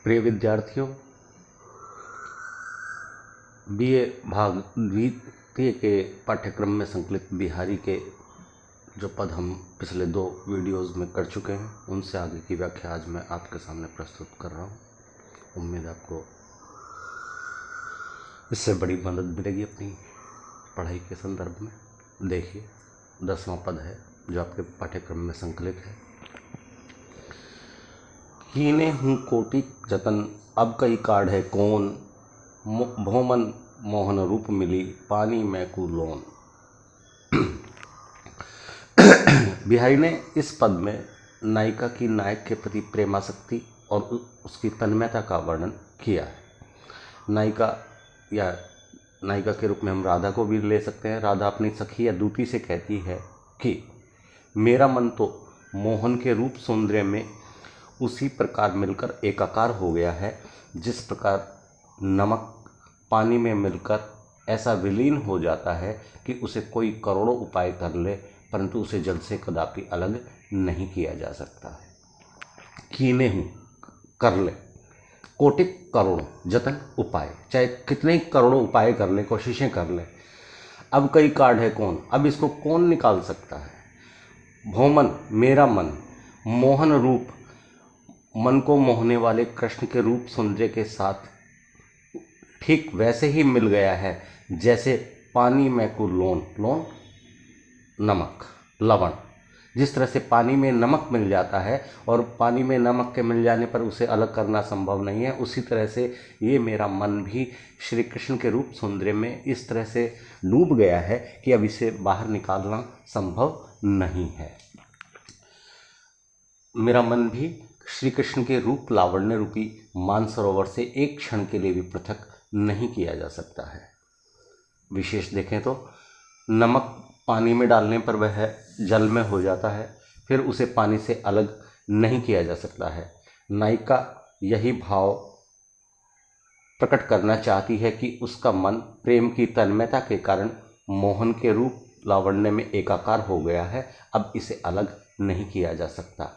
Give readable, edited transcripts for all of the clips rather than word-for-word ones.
प्रिय विद्यार्थियों, बीए भाग द्वितीय के पाठ्यक्रम में संकलित बिहारी के जो पद हम पिछले 2 वीडियोज़ में कर चुके हैं, उनसे आगे की व्याख्या आज मैं आपके सामने प्रस्तुत कर रहा हूँ। उम्मीद आपको इससे बड़ी मदद मिलेगी अपनी पढ़ाई के संदर्भ में। देखिए, 10वां पद है जो आपके पाठ्यक्रम में संकलित है। कीने हूँ कोटि जतन, अब कई काढ़े कौन, भोमन मोहन रूप मिली, पानी में कुलोन। बिहारी ने इस पद में नायिका की नायक के प्रति प्रेमासक्ति और उसकी तन्मयता का वर्णन किया है। नायिका या नायिका के रूप में हम राधा को भी ले सकते हैं। राधा अपनी सखी या दूती से कहती है कि मेरा मन तो मोहन के रूप सौंदर्य में उसी प्रकार मिलकर एकाकार हो गया है, जिस प्रकार नमक पानी में मिलकर ऐसा विलीन हो जाता है कि उसे कोई करोड़ों उपाय कर ले, परंतु उसे जल से कदापि अलग नहीं किया जा सकता है। कीने हूँ कर ले, कोटि करोड़ों, जतन उपाय, चाहे कितने करोड़ों उपाय कर लें, कोशिशें कर लें, अब कई काढ़े कौन, अब इसको कौन निकाल सकता है। भोमन मेरा मन, मोहन रूप मन को मोहने वाले कृष्ण के रूप सौंदर्य के साथ ठीक वैसे ही मिल गया है जैसे पानी में को लोन नमक लवण, जिस तरह से पानी में नमक मिल जाता है और पानी में नमक के मिल जाने पर उसे अलग करना संभव नहीं है, उसी तरह से ये मेरा मन भी श्री कृष्ण के रूप सौंदर्य में इस तरह से डूब गया है कि अब इसे बाहर निकालना संभव नहीं है। मेरा मन भी श्री कृष्ण के रूप लावण्य रूपी मानसरोवर से एक क्षण के लिए भी पृथक नहीं किया जा सकता है। विशेष देखें तो नमक पानी में डालने पर वह जल में हो जाता है, फिर उसे पानी से अलग नहीं किया जा सकता है। नायिका यही भाव प्रकट करना चाहती है कि उसका मन प्रेम की तन्मयता के कारण मोहन के रूप लावण्य में एकाकार हो गया है, अब इसे अलग नहीं किया जा सकता।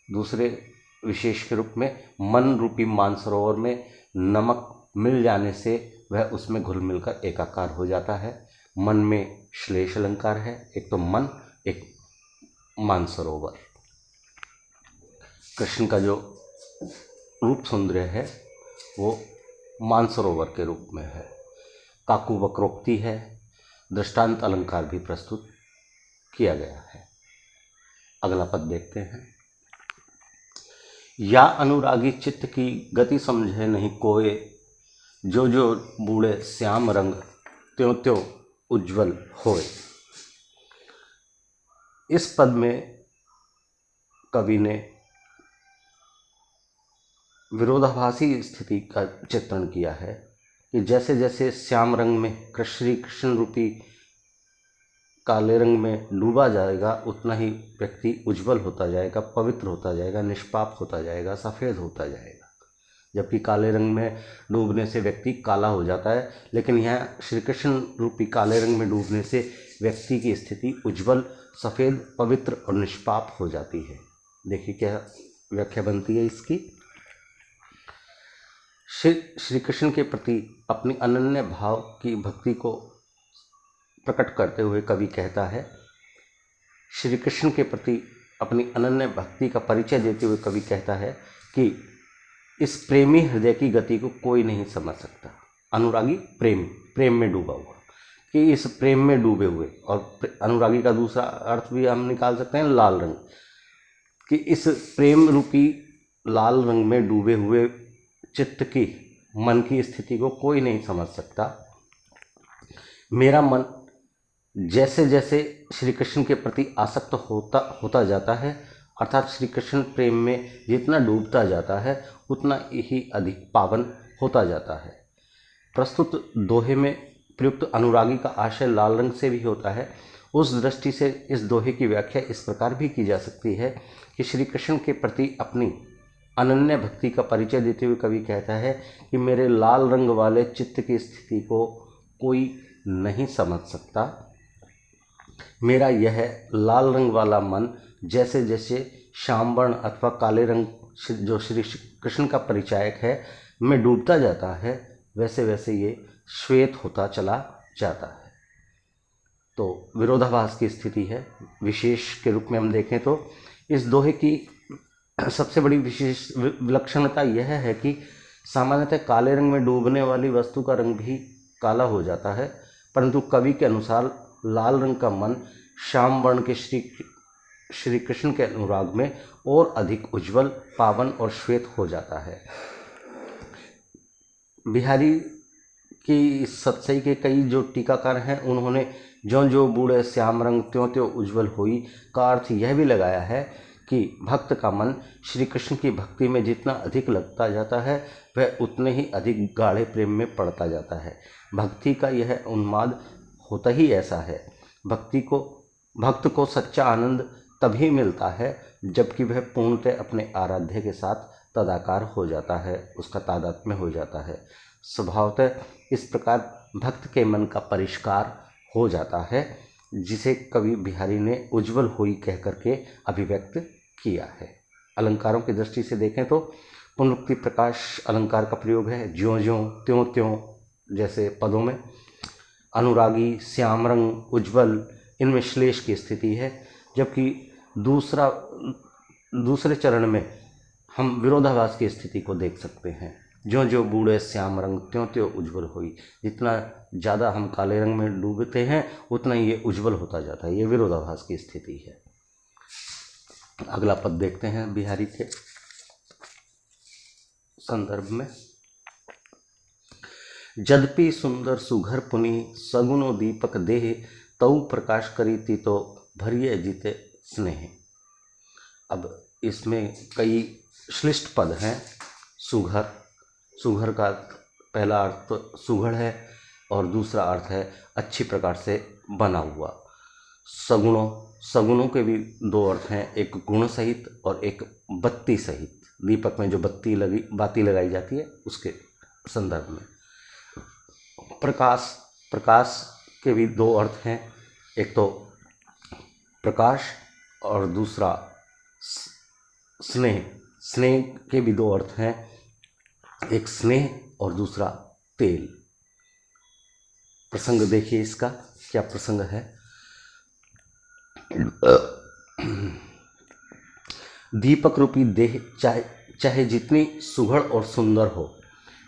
दूसरे विशेष के रूप में मन रूपी मानसरोवर में नमक मिल जाने से वह उसमें घुल मिलकर एकाकार हो जाता है। मन में श्लेष अलंकार है, एक तो मन, एक मानसरोवर। कृष्ण का जो रूप सौंदर्य है वो मानसरोवर के रूप में है। काकु वक्रोक्ति है, दृष्टांत अलंकार भी प्रस्तुत किया गया है। अगला पद देखते हैं। या अनुरागी चित्त की गति समझे नहीं कोय, जो जो बूढ़े श्याम रंग त्यों त्यों उज्ज्वल होए। इस पद में कवि ने विरोधाभासी स्थिति का चित्रण किया है कि जैसे जैसे श्याम रंग में श्री कृष्ण रूपी काले रंग में डूबा जाएगा, उतना ही व्यक्ति उज्जवल होता जाएगा, पवित्र होता जाएगा, निष्पाप होता जाएगा, सफ़ेद होता जाएगा। जबकि काले रंग में डूबने से व्यक्ति काला हो जाता है, लेकिन यहाँ श्री कृष्ण रूपी काले रंग में डूबने से व्यक्ति की स्थिति उज्जवल, सफ़ेद, पवित्र और निष्पाप हो जाती है। देखिए क्या व्याख्या बनती है इसकी। श्री कृष्ण के प्रति अपनी अनन्य भाव की भक्ति को प्रकट करते हुए कवि कहता है, श्री कृष्ण के प्रति अपनी अनन्य भक्ति का परिचय देते हुए कवि कहता है कि इस प्रेमी हृदय की गति को कोई नहीं समझ सकता। अनुरागी प्रेम में डूबा हुआ, कि इस प्रेम में डूबे हुए, और अनुरागी का दूसरा अर्थ भी हम निकाल सकते हैं लाल रंग, कि इस प्रेम रूपी लाल रंग में डूबे हुए चित्त की, मन की स्थिति को कोई नहीं समझ सकता। मेरा मन जैसे जैसे श्री कृष्ण के प्रति आसक्त होता जाता है, अर्थात श्री कृष्ण प्रेम में जितना डूबता जाता है उतना ही अधिक पावन होता जाता है। प्रस्तुत दोहे में प्रयुक्त अनुरागी का आशय लाल रंग से भी होता है। उस दृष्टि से इस दोहे की व्याख्या इस प्रकार भी की जा सकती है कि श्री कृष्ण के प्रति अपनी अनन्य भक्ति का परिचय देते हुए कवि कहता है कि मेरे लाल रंग वाले चित्त की स्थिति को कोई नहीं समझ सकता। मेरा यह लाल रंग वाला मन जैसे जैसे श्याम वर्ण अथवा काले रंग जो श्री कृष्ण का परिचायक है में डूबता जाता है, वैसे वैसे ये श्वेत होता चला जाता है। तो विरोधाभास की स्थिति है। विशेष के रूप में हम देखें तो इस दोहे की सबसे बड़ी विशेष विलक्षणता यह है कि सामान्यतः काले रंग में डूबने वाली वस्तु का रंग भी काला हो जाता है, परंतु कवि के अनुसार लाल रंग का मन श्याम वर्ण के श्री कृष्ण के अनुराग में और अधिक उज्जवल, पावन और श्वेत हो जाता है। बिहारी की इस सतसई के कई जो टीकाकार हैं, उन्होंने ज्यों ज्यों बूढ़े श्याम रंग त्यों त्यों उज्जवल हुई का अर्थ यह भी लगाया है कि भक्त का मन श्री कृष्ण की भक्ति में जितना अधिक लगता जाता है, वह उतने ही अधिक गाढ़े प्रेम में पड़ता जाता है। भक्ति का यह उन्माद होता ही ऐसा है। भक्त को सच्चा आनंद तभी मिलता है जबकि वह पूर्णतः अपने आराध्य के साथ तदाकार हो जाता है, उसका तादात्म्य हो जाता है। स्वभावतः इस प्रकार भक्त के मन का परिष्कार हो जाता है, जिसे कवि बिहारी ने उज्जवल हुई कह करके अभिव्यक्त किया है। अलंकारों की दृष्टि से देखें तो पुनरुक्ति प्रकाश अलंकार का प्रयोग है। ज्यों ज्यों त्यों त्यों जैसे पदों में, अनुरागी, श्याम रंग, उज्जवल, इनमें श्लेष की स्थिति है। जबकि दूसरे चरण में हम विरोधाभास की स्थिति को देख सकते हैं। ज्यों ज्यों बूढ़े श्याम रंग त्यों त्यों उज्जवल हुई। जितना ज़्यादा हम काले रंग में डूबते हैं उतना ही ये उज्जवल होता जाता है। ये विरोधाभास की स्थिति है। अगला पद देखते हैं बिहारी के संदर्भ में। जद्यपि सुंदर सुघर पुनि सगुनो दीपक देह तऊ प्रकाश करीति तो भरिये जीते स्नेह। अब इसमें कई श्लिष्ट पद हैं। सुघर का पहला अर्थ तो सुघड़ है और दूसरा अर्थ है अच्छी प्रकार से बना हुआ। सगुणों के भी दो अर्थ हैं, एक गुण सहित और एक बत्ती सहित। दीपक में जो बाती लगाई जाती है उसके संदर्भ में। प्रकाश के भी दो अर्थ हैं, एक तो प्रकाश और दूसरा स्नेह के भी दो अर्थ हैं, एक स्नेह और दूसरा तेल। प्रसंग देखिए इसका क्या प्रसंग है। दीपक रूपी देह चाहे जितनी सुघड़ और सुंदर हो,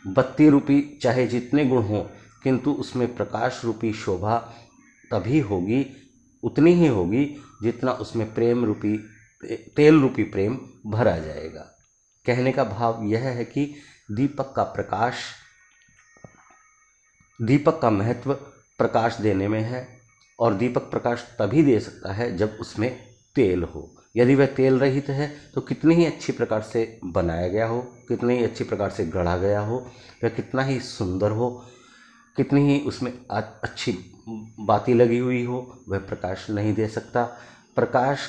बत्ती रूपी चाहे जितने गुण हो, किंतु उसमें प्रकाश रूपी शोभा तभी होगी, उतनी ही होगी जितना उसमें तेल रूपी प्रेम भरा जाएगा। कहने का भाव यह है कि दीपक का महत्व प्रकाश देने में है, और दीपक प्रकाश तभी दे सकता है जब उसमें तेल हो। यदि वह तेल रहित है तो कितनी ही अच्छी प्रकार से बनाया गया हो, कितनी ही अच्छी प्रकार से गढ़ा गया हो, वह कितना ही सुंदर हो, कितनी ही उसमें अच्छी बाती लगी हुई हो, वह प्रकाश नहीं दे सकता। प्रकाश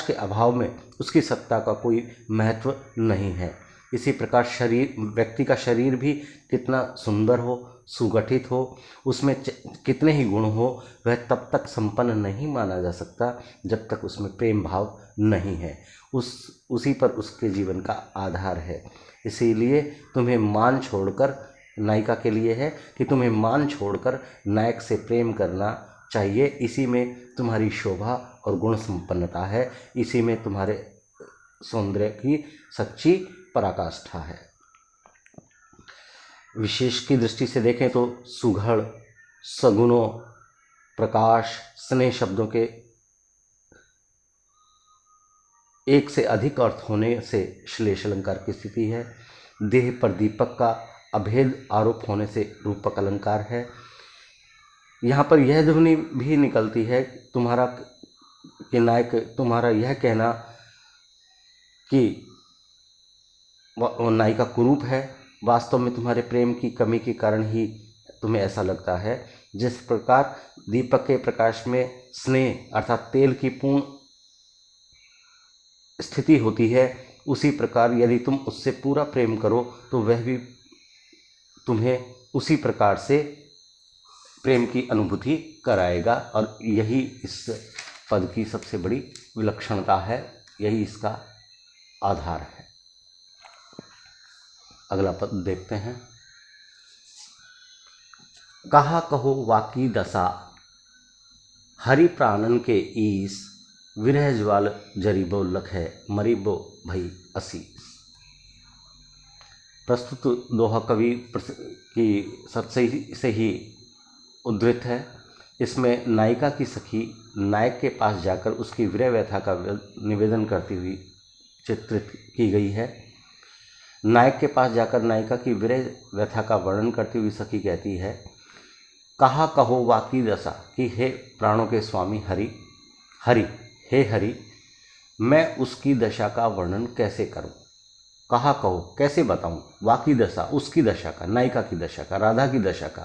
के अभाव में उसकी सत्ता का कोई महत्व नहीं है। इसी प्रकार व्यक्ति का शरीर भी कितना सुंदर हो, सुगठित हो, उसमें कितने ही गुण हो, वह तब तक संपन्न नहीं माना जा सकता जब तक उसमें प्रेम भाव नहीं है। उसी पर उसके जीवन का आधार है। इसीलिए तुम्हें मान छोड़कर, नायिका के लिए है कि तुम्हें मान छोड़कर नायक से प्रेम करना चाहिए। इसी में तुम्हारी शोभा और गुण संपन्नता है, इसी में तुम्हारे सौंदर्य की सच्ची पराकाष्ठा है। विशेष की दृष्टि से देखें तो सुघड़, सगुणों, प्रकाश, स्नेह शब्दों के एक से अधिक अर्थ होने से श्लेष अलंकार की स्थिति है। देह पर दीपक का अभेद आरोप होने से रूपक अलंकार है। यहाँ पर यह ध्वनि भी निकलती है तुम्हारा यह कहना कि नायिका कुरूप है, वास्तव में तुम्हारे प्रेम की कमी के कारण ही तुम्हें ऐसा लगता है। जिस प्रकार दीपक के प्रकाश में स्नेह अर्थात तेल की पूर्ण स्थिति होती है, उसी प्रकार यदि तुम उससे पूरा प्रेम करो तो वह भी तुम्हें उसी प्रकार से प्रेम की अनुभूति कराएगा। और यही इस पद की सबसे बड़ी विलक्षणता है, यही इसका आधार है। अगला पद देखते हैं। कहा कहो वाकी दशा, हरि प्राणन के ईस, विरह ज्वाल जरीबो लखै, मरीबो भई असीस। प्रस्तुत दोहा कवि की सत्सई से ही उद्धृत है। इसमें नायिका की सखी नायक के पास जाकर उसकी विरह व्यथा का निवेदन करती हुई चित्रित की गई है। नायक के पास जाकर नायिका की विरह व्यथा का वर्णन करती हुई सखी कहती है, कहा कहो वाकी दशा, कि हे प्राणों के स्वामी हरि, हरि हे हरि, मैं उसकी दशा का वर्णन कैसे करूं? कहा कहो, कैसे बताऊं? वाकी दशा, उसकी दशा का, नायिका की दशा का, राधा की दशा का।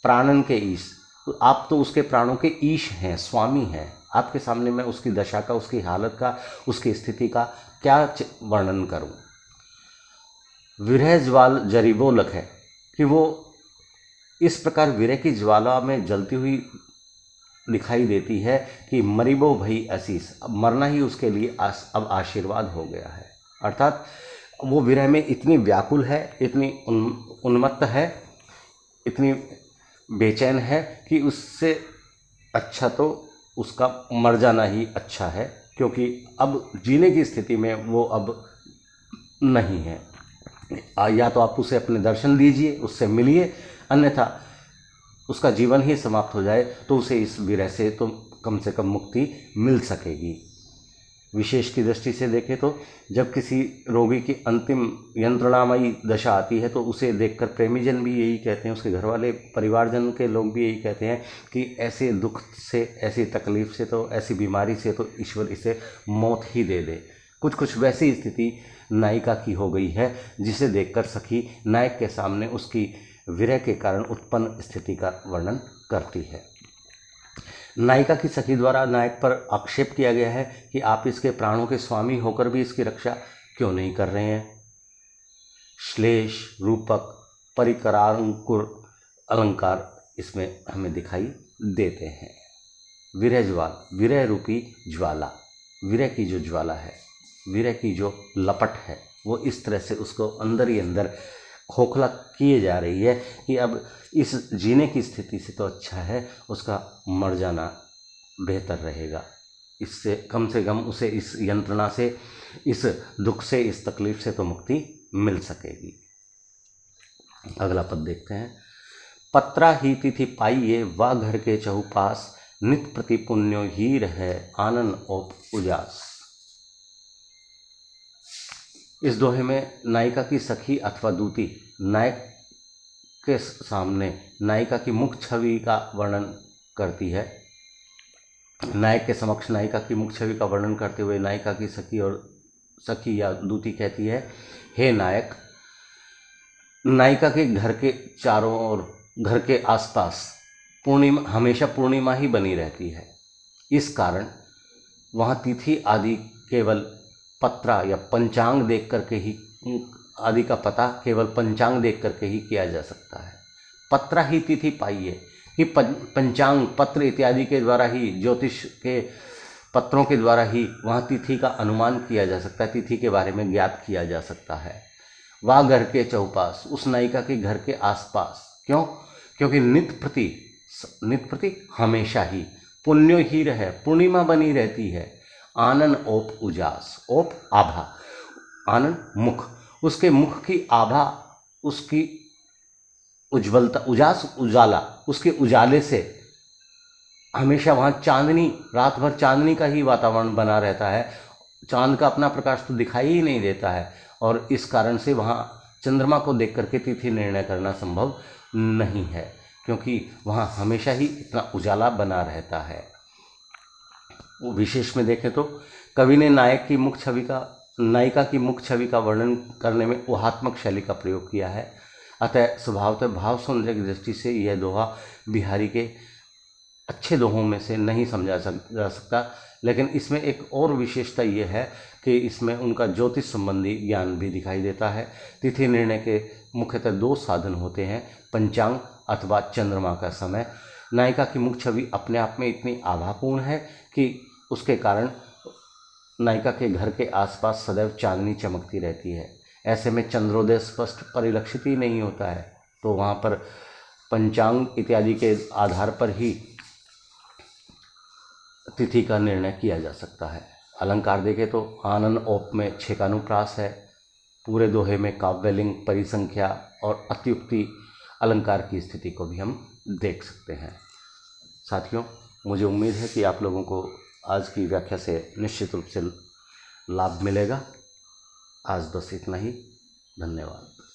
प्राणन के ईश, तो आप तो उसके प्राणों के ईश हैं, स्वामी हैं। आपके सामने मैं उसकी दशा का, उसकी हालत का, उसकी स्थिति का क्या वर्णन करूं? विरह ज्वाल जरीबो लख है, कि वो इस प्रकार विरह की ज्वाला में जलती हुई दिखाई देती है कि मरीबो भई असीस, अब मरना ही उसके लिए अब आशीर्वाद हो गया है। अर्थात वो विरह में इतनी व्याकुल है, इतनी उन्मत्त है, इतनी बेचैन है कि उससे अच्छा तो उसका मर जाना ही अच्छा है, क्योंकि अब जीने की स्थिति में वो अब नहीं है। या तो आप उसे अपने दर्शन दीजिए, उससे मिलिए, अन्यथा उसका जीवन ही समाप्त हो जाए तो उसे इस विरह से तो कम से कम मुक्ति मिल सकेगी। विशेष की दृष्टि से देखें तो जब किसी रोगी की अंतिम यंत्रणामयी दशा आती है तो उसे देखकर प्रेमीजन भी यही कहते हैं, उसके घर वाले परिवारजन के लोग भी यही कहते हैं कि ऐसे दुख से, ऐसी तकलीफ से, तो ऐसी बीमारी से तो ईश्वर इसे मौत ही दे दे। कुछ कुछ वैसी स्थिति नायिका की हो गई है, जिसे देखकर सखी नायक के सामने उसकी विरह के कारण उत्पन्न स्थिति का वर्णन करती है। नायिका की सखी द्वारा नायक पर आक्षेप किया गया है कि आप इसके प्राणों के स्वामी होकर भी इसकी रक्षा क्यों नहीं कर रहे हैं। श्लेष, रूपक, परिकरांकुर अलंकार इसमें हमें दिखाई देते हैं। विरह ज्वाल, विरह रूपी ज्वाला, विरह की जो ज्वाला है, विरह की जो लपट है, वो इस तरह से उसको अंदर ही अंदर खोखला किए जा रही है कि अब इस जीने की स्थिति से तो अच्छा है उसका मर जाना बेहतर रहेगा। इससे कम से कम उसे इस यंत्रणा से, इस दुख से, इस तकलीफ से तो मुक्ति मिल सकेगी। अगला पद देखते हैं। पत्रा ही तिथि पाइये, वा घर के चहुपास, नित प्रति पुण्यो ही रहे, आनन ओप उजास। इस दोहे में नायिका की सखी अथवा दूती नायक के सामने नायिका की मुख छवि का वर्णन करती है। नायक के समक्ष नायिका की मुख छवि का वर्णन करते हुए नायिका की सखी या दूती कहती है, हे नायक, नायिका के घर के चारों ओर, घर के आसपास पूर्णिमा, हमेशा पूर्णिमा ही बनी रहती है। इस कारण वहाँ तिथि आदि केवल पत्रा या पंचांग देख करके ही, आदि का पता केवल पंचांग देख करके ही किया जा सकता है। पत्रा ही तिथि पाइये, कि पंचांग, पत्र इत्यादि के द्वारा ही, ज्योतिष के पत्रों के द्वारा ही वहाँ तिथि का अनुमान किया जा सकता है, तिथि के बारे में ज्ञात किया जा सकता है। वह घर के चौपास, उस नायिका के घर के आसपास। क्यों? क्योंकि नित प्रति हमेशा ही, पुण्यो ही रहे, पूर्णिमा बनी रहती है। आनन ओप उजास, ओप आभा, आनन मुख, उसके मुख की आभा, उसकी उज्ज्वलता, उजास उजाला, उसके उजाले से हमेशा वहाँ चांदनी, रात भर चांदनी का ही वातावरण बना रहता है। चांद का अपना प्रकाश तो दिखाई ही नहीं देता है, और इस कारण से वहाँ चंद्रमा को देख करके तिथि निर्णय करना संभव नहीं है, क्योंकि वहाँ हमेशा ही इतना उजाला बना रहता है। विशेष में देखें तो कवि ने नायका की मुख छवि का वर्णन करने में ऊहात्मक शैली का प्रयोग किया है। अतः स्वभावतः भाव सौंदर्य की दृष्टि से यह दोहा बिहारी के अच्छे दोहों में से नहीं समझा जा सकता। लेकिन इसमें एक और विशेषता ये है कि इसमें उनका ज्योतिष संबंधी ज्ञान भी दिखाई देता है। तिथि निर्णय के मुख्यतः दो साधन होते हैं, पंचांग अथवा चंद्रमा का समय। नायिका की मुख छवि अपने आप में इतनी आभापूर्ण है कि उसके कारण नायिका के घर के आसपास सदैव चांदनी चमकती रहती है। ऐसे में चंद्रोदय स्पष्ट परिलक्षित ही नहीं होता है, तो वहाँ पर पंचांग इत्यादि के आधार पर ही तिथि का निर्णय किया जा सकता है। अलंकार देखें तो आनन औप में छेकानुप्रास है, पूरे दोहे में काव्यलिंग, परिसंख्या और अत्युक्ति अलंकार की स्थिति को भी हम देख सकते हैं। साथियों, मुझे उम्मीद है कि आप लोगों को आज की व्याख्या से निश्चित रूप से लाभ मिलेगा। आज बस इतना ही। धन्यवाद।